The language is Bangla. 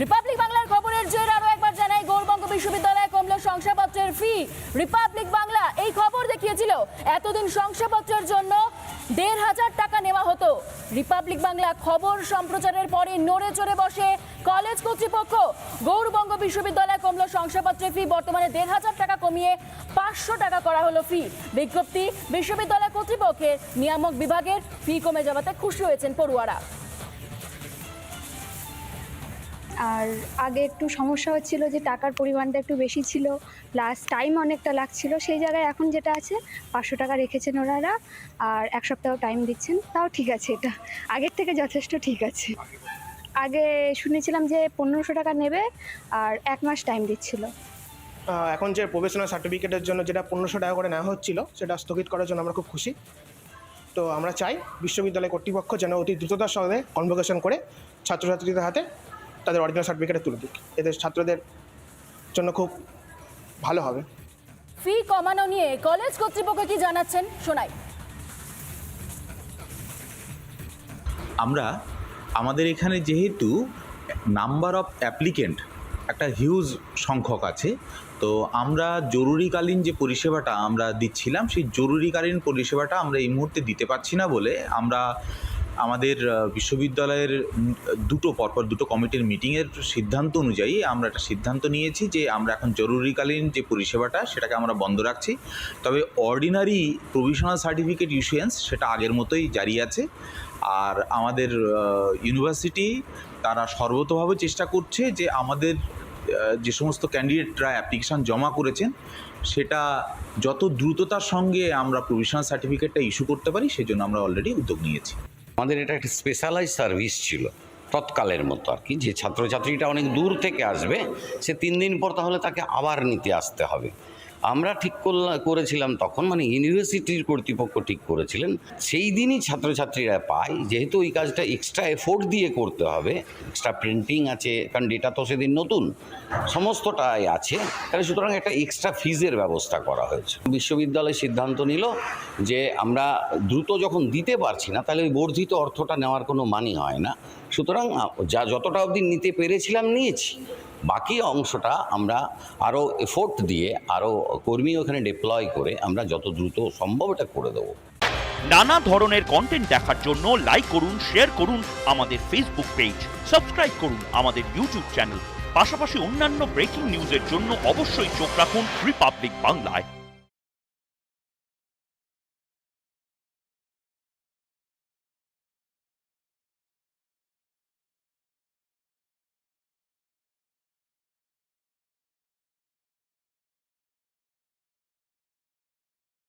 রিপাবলিক বাংলার খবরের জের আরো একবার জানাই, গৌড়বঙ্গ বিশ্ববিদ্যালয়ে কমল শংসাপত্রের ফি। রিপাবলিক বাংলা এই খবর দেখিয়েছিল এতদিন শংসাপত্রের জন্য ১৫০০ টাকা নেওয়া হতো। রিপাবলিক বাংলা খবর সম্প্রচারের পরে নড়ে চড়ে বসে কলেজ কর্তৃপক্ষ। গৌড়বঙ্গ বিশ্ববিদ্যালয়ে কমল শংসাপত্রের ফি, বর্তমানে ১৫০০ টাকা কমিয়ে ৫০০ টাকা করা হলো ফি। বিজ্ঞপ্তি, বিশ্ববিদ্যালয় কর্তৃপক্ষের নিয়ামক বিভাগের ফি কমে যাওয়াতে খুশি হয়েছেন পড়ুয়ারা। আর আগে একটু সমস্যা হচ্ছিল যে টাকার পরিমাণটা একটু বেশি ছিল, প্লাস টাইম অনেকটা লাগছিল। সেই জায়গায় এখন যেটা আছে ৫০০ টাকা রেখেছেন ওনারা, আর এক সপ্তাহ টাইম দিচ্ছেন, তাও ঠিক আছে। এটা আগের থেকে যথেষ্ট ঠিক আছে। আগে শুনেছিলাম যে ১৫০০ টাকা নেবে আর ১ মাস টাইম দিচ্ছিল। এখন যে প্রফেশনাল সার্টিফিকেটের জন্য যেটা ১৫০০ টাকা করে নেওয়া হচ্ছিল, সেটা স্থগিত করার জন্য আমরা খুব খুশি। তো আমরা চাই বিশ্ববিদ্যালয় কর্তৃপক্ষ যেন অতি দ্রুততার সঙ্গে কনভোকেশন করে ছাত্রছাত্রীদের হাতে তাদের অরিজিনাল সার্টিফিকেটে তুলে দিক। এদের ছাত্রদের জন্য খুব ভালো হবে। ফি কমানো নিয়ে কলেজ কর্তৃপক্ষ কি জানাচ্ছেন শোনাই। আমাদের এখানে যেহেতু নাম্বার অফ অ্যাপ্লিকেন্ট একটা হিউজ সংখ্যক আছে, তো আমরা জরুরিকালীন যে পরিষেবাটা আমরা দিচ্ছিলাম, সেই জরুরিকালীন পরিষেবাটা আমরা এই মুহূর্তে দিতে পারছি না বলে আমরা আমাদের বিশ্ববিদ্যালয়ের পরপর দুটো কমিটির মিটিংয়ের সিদ্ধান্ত অনুযায়ী আমরা একটা সিদ্ধান্ত নিয়েছি যে আমরা এখন জরুরিকালীন যে পরিষেবাটা সেটাকে আমরা বন্ধ রাখছি। তবে অর্ডিনারি প্রভিশনাল সার্টিফিকেট ইস্যুয়েন্স সেটা আগের মতোই জারি আছে। আর আমাদের ইউনিভার্সিটি তারা সর্বতোভাবে চেষ্টা করছে যে আমাদের যে সমস্ত ক্যান্ডিডেটরা অ্যাপ্লিকেশান জমা করেছেন সেটা যত দ্রুততার সঙ্গে আমরা প্রভিশনাল সার্টিফিকেটটা ইস্যু করতে পারি সেজন্য আমরা অলরেডি উদ্যোগ নিয়েছি। আমাদের এটা একটা স্পেশালাইজ সার্ভিস ছিল তৎকালের মতো আর কি, যে ছাত্রছাত্রীটা অনেক দূর থেকে আসবে, সে ৩ দিন পর তাহলে তাকে আবার নিতে আসতে হবে। আমরা ঠিক করেছিলাম তখন, মানে ইউনিভার্সিটির কর্তৃপক্ষ ঠিক করেছিলেন সেই দিনই ছাত্রছাত্রীরা পায়, যেহেতু ওই কাজটা এক্সট্রা এফোর্ট দিয়ে করতে হবে, এক্সট্রা প্রিন্টিং আছে, কারণ ডেটা তো সেদিন নতুন সমস্তটাই আছে, তাহলে সুতরাং একটা এক্সট্রা ফিজের ব্যবস্থা করা হয়েছে। বিশ্ববিদ্যালয় সিদ্ধান্ত নিল যে আমরা দ্রুত যখন দিতে পারছি না, তাহলে ওই বর্ধিত অর্থটা নেওয়ার কোনো মানি হয় না। সুতরাং যতটা অবধি নিতে পেরেছিলাম নিয়েছি, বাকি অংশটা আমরা আরও এফোর্ট দিয়ে আরও কর্মী ওখানে ডিপ্লয় করে আমরা যত দ্রুত সম্ভব এটা করে দেবো। নানা ধরনের কন্টেন্ট দেখার জন্য লাইক করুন, শেয়ার করুন আমাদের ফেসবুক পেজ, সাবস্ক্রাইব করুন আমাদের ইউটিউব চ্যানেল। পাশাপাশি অন্যান্য ব্রেকিং নিউজের জন্য অবশ্যই চোখ রাখুন রিপাবলিক বাংলায়।